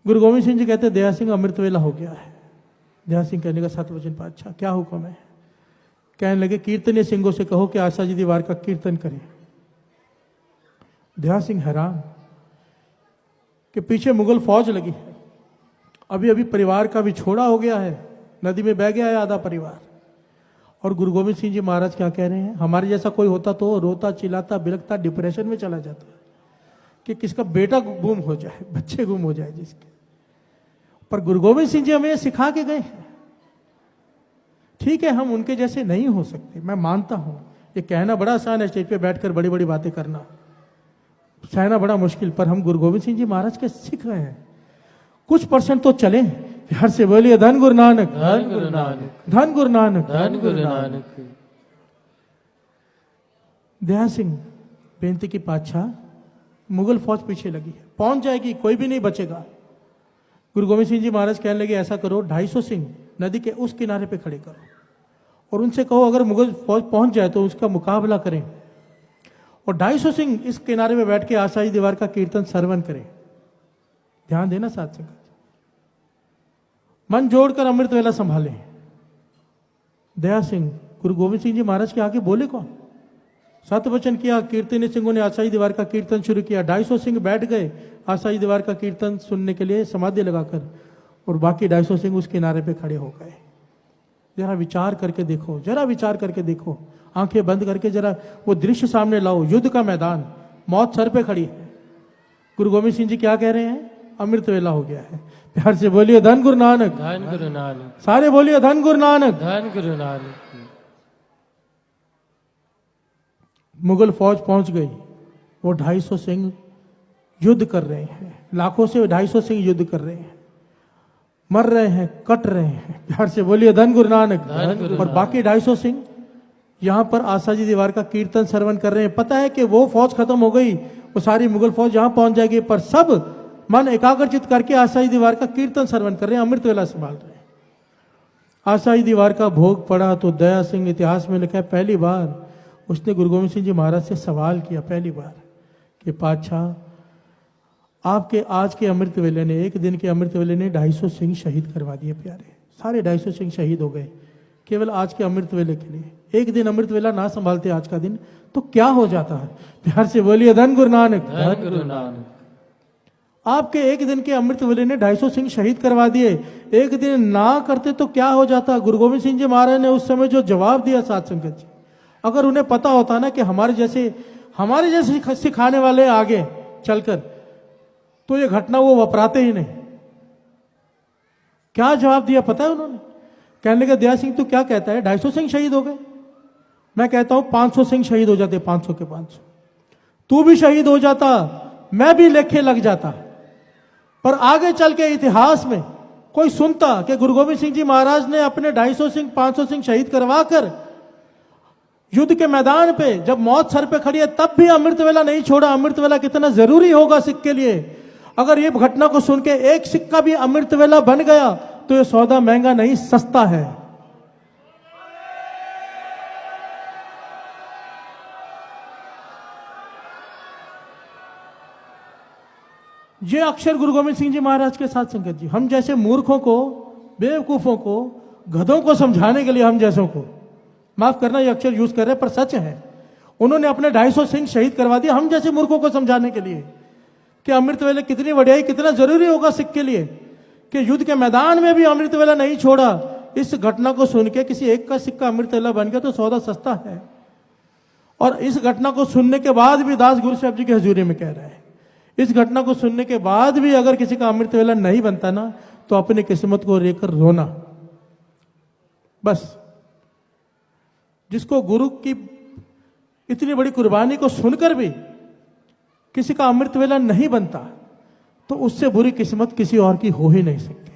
गुरु गोविंद सिंह जी कहते दया सिंह अमृत वेला हो गया है। दया सिंह कहने का सतवचन पातशाह क्या हुक्म है? कहने लगे कीर्तनीय सिंहों से कहो कि आशा जी दीवार का कीर्तन करें। दया सिंह हैरान कि पीछे मुगल फौज लगी है, अभी अभी परिवार का विछोड़ा हो गया है, नदी में बह गया है आधा परिवार। और गुरु गोविंद सिंह जी महाराज क्या कह रहे हैं? हमारे जैसा कोई होता तो रोता चिल्लाता बिलखता डिप्रेशन में चला जाता कि किसका बेटा गुम हो जाए, बच्चे गुम हो जाए जिसके। पर गुरु गोविंद सिंह जी हमें ये सिखा के गए हैं। ठीक है, हम उनके जैसे नहीं हो सकते, मैं मानता हूं। ये कहना बड़ा आसान है, स्टेज पे बैठकर बड़ी बड़ी बातें करना, सहना बड़ा मुश्किल। पर हम गुरु गोविंद सिंह जी महाराज के सीख रहे हैं। कुछ परसेंट तो चले। हर से बोलिए धन गुरु नानक, धन गुरु नानक, धन गुरु नानक, धन गुरु नानक। दया सिंह बेनती की पातशाह, मुगल फौज पीछे लगी है, पहुंच जाएगी, कोई भी नहीं बचेगा। गुरु गोविंद सिंह जी महाराज कहने लगे ऐसा करो 250 सिंह नदी के उस किनारे पे खड़े करो और उनसे कहो अगर मुगल फौज पहुंच जाए तो उसका मुकाबला करें। और 250 सिंह इस किनारे में बैठ के आशाई दीवार का कीर्तन श्रवण करें। ध्यान देना साथ संगत, मन जोड़कर अमृत वेला संभालें। दया सिंह गुरु गोविंद सिंह जी महाराज के आगे बोले कौन? सतवचन किया, कीर्तनीय सिंहों ने आशाई दीवार का कीर्तन शुरू किया। 250 सिंह बैठ गए आशाई दीवार का कीर्तन सुनने के लिए समाधि लगाकर, और बाकी 250 सिंह उस किनारे पे खड़े हो गए। जरा विचार करके देखो, जरा विचार करके देखो, आंखें बंद करके जरा वो दृश्य सामने लाओ। युद्ध का मैदान, मौत सर पे खड़ी है। गुरु गोविंद सिंह जी क्या कह रहे हैं? अमृत वेला हो गया है। प्यार से बोलिए धन गुरु नानक, धन गुरु नानक, सारे बोलिए धन गुरु नानक, धन गुरु नानक। मुगल फौज पहुंच गई। वो 250 सिंह युद्ध कर रहे हैं, लाखों से 250 सिंह युद्ध कर रहे हैं, मर रहे हैं, कट रहे हैं। प्यार से बोलिए धन गुरु नानक। और बाकी 250 सिंह यहां पर आशा जी दीवार का कीर्तन श्रवण कर रहे हैं। पता है कि वो फौज खत्म हो गई, वो सारी मुगल फौज यहां पहुंच जाएगी, पर सब मन एकाग्रचित करके आशा जी दीवार का कीर्तन श्रवण कर रहे हैं, अमृत वेला संभाल रहे हैं। आशा जी दीवार का भोग पड़ा तो दया सिंह इतिहास में लिखा है पहली बार उसने गुरु गोविंद सिंह जी महाराज से सवाल किया, पहली बार, कि पातशाह आपके आज के अमृत वेले ने, एक दिन के अमृत वेले ने 250 सिंह शहीद करवा दिए प्यारे। सारे 250 सिंह शहीद हो गए केवल आज के अमृत वेले के लिए। एक दिन अमृत वेला ना संभालते आज का दिन तो क्या हो जाता है? प्यार से बोलिए धन गुरु नानक, धन गुरु नानक। आपके एक दिन के अमृत वेले ने 250 सिंह शहीद करवा दिए। एक दिन ना करते तो क्या हो जाता? गुरु गोविंद सिंह जी महाराज ने उस समय जो जवाब दिया साथ संगत जी, अगर उन्हें पता होता ना कि हमारे जैसे सिखाने वाले आगे चलकर, तो ये घटना वो वपराते ही नहीं। क्या जवाब दिया पता है उन्होंने? कहने लगे दया सिंह तू क्या कहता है, 250 सिंह शहीद हो गए? मैं कहता हूं 500 सिंह शहीद हो जाते, 500 के 500। तू भी शहीद हो जाता, मैं भी लेखे लग जाता। पर आगे चल के इतिहास में कोई सुनता कि गुरु गोविंद सिंह जी महाराज ने अपने 250 सिंह 500 सिंह शहीद करवा कर युद्ध के मैदान पे जब मौत सर पे खड़ी है तब भी अमृत वेला नहीं छोड़ा। अमृत वेला कितना जरूरी होगा सिख के लिए। अगर ये घटना को सुन के एक सिक्का भी अमृत वेला बन गया तो ये सौदा महंगा नहीं सस्ता है। ये अक्षर गुरु गोविंद सिंह जी महाराज के साथ संगत जी, हम जैसे मूर्खों को, बेवकूफों को, गधों को समझाने के लिए, हम जैसों को, माफ करना ये अक्षर यूज कर रहे हैं पर सच है, उन्होंने अपने 250 सिंह शहीद करवा दिया हम जैसे मूर्खों को समझाने के लिए कि अमृत वेला कितनी वड्याई, कितना जरूरी होगा सिख के लिए, कि युद्ध के मैदान में भी अमृत वेला नहीं छोड़ा। इस घटना को सुन के किसी एक का सिक्का अमृत वेला बन गया तो सौदा सस्ता है। और इस घटना को सुनने के बाद भी दास गुरु साहब जी की हजूरी में कह रहे हैं, इस घटना को सुनने के बाद भी अगर किसी का अमृत वेला नहीं बनता ना तो अपनी किस्मत को लेकर रोना। बस जिसको गुरु की इतनी बड़ी कुर्बानी को सुनकर भी किसी का अमृत वेला नहीं बनता तो उससे बुरी किस्मत किसी और की हो ही नहीं सकती।